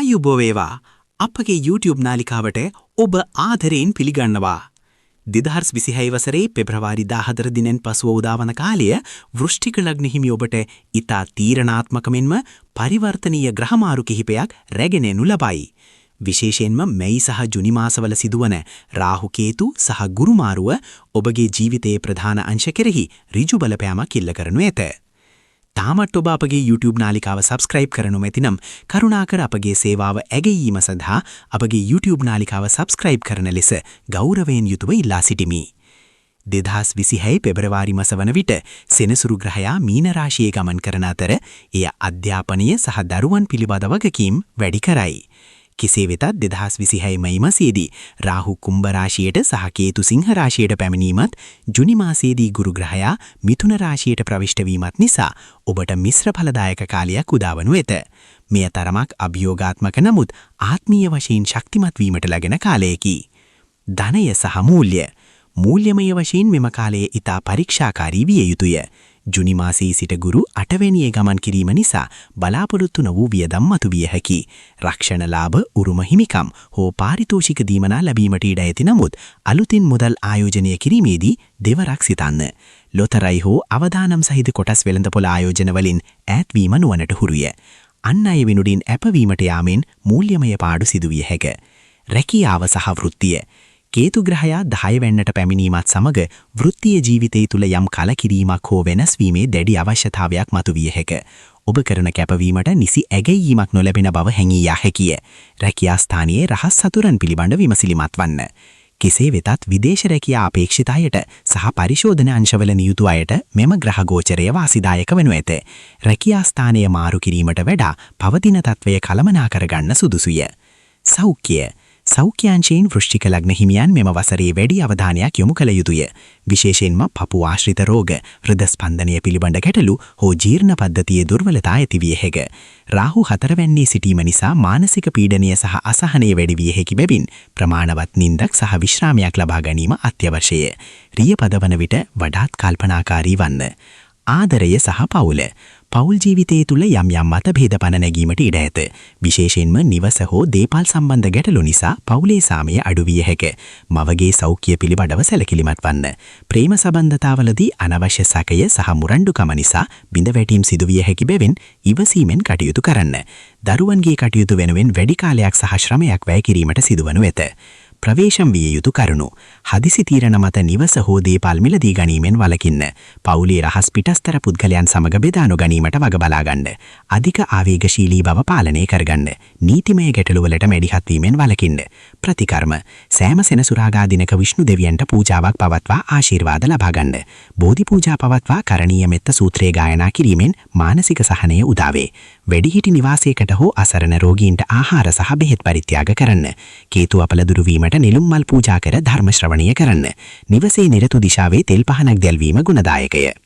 ආයුබෝවේවා අපගේ YouTube නාලිකාවට ඔබ ආදරයෙන් පිළිගන්නවා. 2026 වසරේ පෙබරවාරි 14 දිනෙන් පසුව උදාවන කාලය වෘශ්චික ලග්න හිමි ඔබට ඉතා තීරණාත්මක මෙන්ම පරිවර්තනීය ග්‍රහමාරු කිහිපයක් රැගෙන එනු ලබයි. විශේෂයෙන්ම මැයි සහ ජුනි මාසවල සිදුවන රාහු කේතු සහ ගුරු මාරුව ඔබගේ ජීවිතයේ ප්‍රධාන අංශ කෙරෙහි ඍජු බලපෑමක් ඉල්ල කරනු ඇත. තාමත් ඔබ අපගේ YouTube නාලිකාව subscribe කරනු මැතිනම් කරුණාකර අපගේ සේවාව ඇගයීම සඳහා අපගේ YouTube නාලිකාව subscribe කරන ලෙස ගෞරවයෙන් යුතුව ඉල්ලා සිටිමි. 2026 පෙබරවාරි මාස වන විට සෙනසුරු ග්‍රහයා මීන රාශියේ ගමන් කරන අතර එය අධ්‍යාපනය සහ දරුවන් පිළිබඳ වගකීම් වැඩි කරයි. කෙසේ වෙතත් 2026 මැයි මාසයේදී රාහු කුම්භ රාශියට සහ කේතු සිංහ රාශියට පැමිණීමත් ජුනි මාසයේදී ගුරු ග්‍රහයා මිථුන රාශියට ප්‍රවිෂ්ඨ වීමත් නිසා ඔබට මිශ්‍ර ඵලදායක කාලයක් උදාවනු ඇත. මෙය තරමක් අභියෝගාත්මක නමුත් ආත්මීය වශයෙන් ශක්තිමත් වීමට ලැබෙන කාලයකි. ධනය සහ මූල්‍ය. මූල්‍යමය වශයෙන් මෙම කාලයේ ඉතා පරීක්ෂාකාරී විය යුතුය. ජුනි මාසයේ සිට ගුරු 8 වෙනියේ ගමන් කිරීම නිසා බලාපොරොත්තු නොවූ වියදම් මතුවිය හැකි. රක්ෂණ ලාභ, උරුම හිමිකම් හෝ පාරිතෝෂික දීමනා ලැබීමට ඉඩ ඇති නමුත් අලුතින් මුදල් ආයෝජනය කිරීමේදී දෙවරක් සිතන්න. ලොතරැයි හෝ අවදානම් සහිත කොටස් වෙළඳපොළ ආයෝජන වලින් ඈත්වීම නුවණට හුරුය. අන් අය වෙනුඩින් ඇපවීමට යාමෙන් මූල්‍යමය පාඩු සිදුවිය හැක. රැකියාව සහ වෘත්තිය. කේතු ග්‍රහයා 10 වෙන්නට පැමිණීමත් සමග වෘත්තීය ජීවිතය තුළ යම් කලකිරීමක් හෝ වෙනස් වීමේ දැඩි අවශ්‍යතාවයක් මතුවිය හැක. ඔබ කරන කැපවීමට නිසි ඇගයීමක් නොලැබෙන බව හැඟී යා හැකිය. රැකියා ස්ථානයේ රහස් සතුරන් පිළිබඳ විමසිලිමත් වන්න. කෙසේ වෙතත් විදේශ රැකියා අපේක්ෂිත අයට සහ පරිශෝධන අංශවල නියුතු අයට මෙම ග්‍රහ ගෝචරය වාසිදායක වනු ඇත. රැකියා ස්ථානය මාරු කිරීමට වඩා පවතින තත්වය කළමනාකර ගන්න සුදුසුය. සෞඛ්‍ය. සෞඛ්‍යාංශයෙන් වෘශ්චික ලග්න හිමියන් මෙම වසරේ වැඩි අවධානයක් යොමු කළ යුතුය. විශේෂයෙන්ම පපු ආශ්‍රිත රෝග, හෘද ස්පන්දනය පිළිබඳ ගැටලු හෝ ජීර්ණ පද්ධතියේ දුර්වලතා ඇතිවිය හැක. රාහු 4 වැන්නේ සිටීම නිසා මානසික පීඩනය සහ අසහනය වැඩි විය හැකි බැවින් ප්‍රමාණවත් නිින්දක් සහ විශ්‍රාමයක් ලබා ගැනීම අත්‍යවශ්‍යය. රිය පදවන විට වඩාත් කල්පනාකාරී වන්න. ආදරය සහ පවුල. පෞල් ජීවිතයේ තුල යම් යම් මතභේද පන නැගීමට ඉඩ ඇත. විශේෂයෙන්ම නිවස හෝ දේපල් සම්බන්ධ ගැටලු නිසා පෞලේ සාමය අඩු විය හැක. මවගේ සෞඛ්‍ය පිළිබඳව සැලකිලිමත් වන්න. ප්‍රේම සම්බන්ධතාවලදී අනවශ්‍ය සැකය සහ මුරණ්ඩුකම නිසා බිඳවැටීම් සිදුවිය හැකි බැවින් ඉවසීමෙන් කටයුතු කරන්න. දරුවන්ගේ කටයුතු වෙනුවෙන් වැඩි කාලයක් සහ ශ්‍රමයක් වැය කිරීමට සිදුවනු ඇත. ප්‍රවේශම් විය යුතු කරුණු. හදිසි තීරණ මත නිවස හෝ දේපල් මිලදී ගැනීමෙන් වළකින්න. පවුලේ රහස් පිටස්තර පුද්ගලයන් සමග බෙදා නොගැනීමට වග බලා ගන්න. අධික ආවේගශීලී බව පාලනය කරගන්න. නීතිමය ගැටලුවලට මැදිහත් වීමෙන් වළකින්න. ප්‍රතිකර්ම. සෑම සෙනසුරාදා දිනක විෂ්ණු දෙවියන්ට පූජාවක් පවත්වා ආශිර්වාද ලබා ගන්න. බෝධි පූජා පවත්වා කරණීය මෙත්ත සූත්‍රය ගායනා කිරීමෙන් මානසික සහනය උදා වේ. වැඩිහිටි නිවාසයකට හෝ අසරණ රෝගීන්ට ආහාර සහ බෙහෙත් පරිත්‍යාග කරන්න. කේතු අපල දුරු වීමට නිලුම් මල් පූජා කර ධර්ම ශ්‍රවණය කරන්න. නිවසේ නිරතු දිශාවේ තෙල් පහනක් දැල්වීම ගුණදායකය.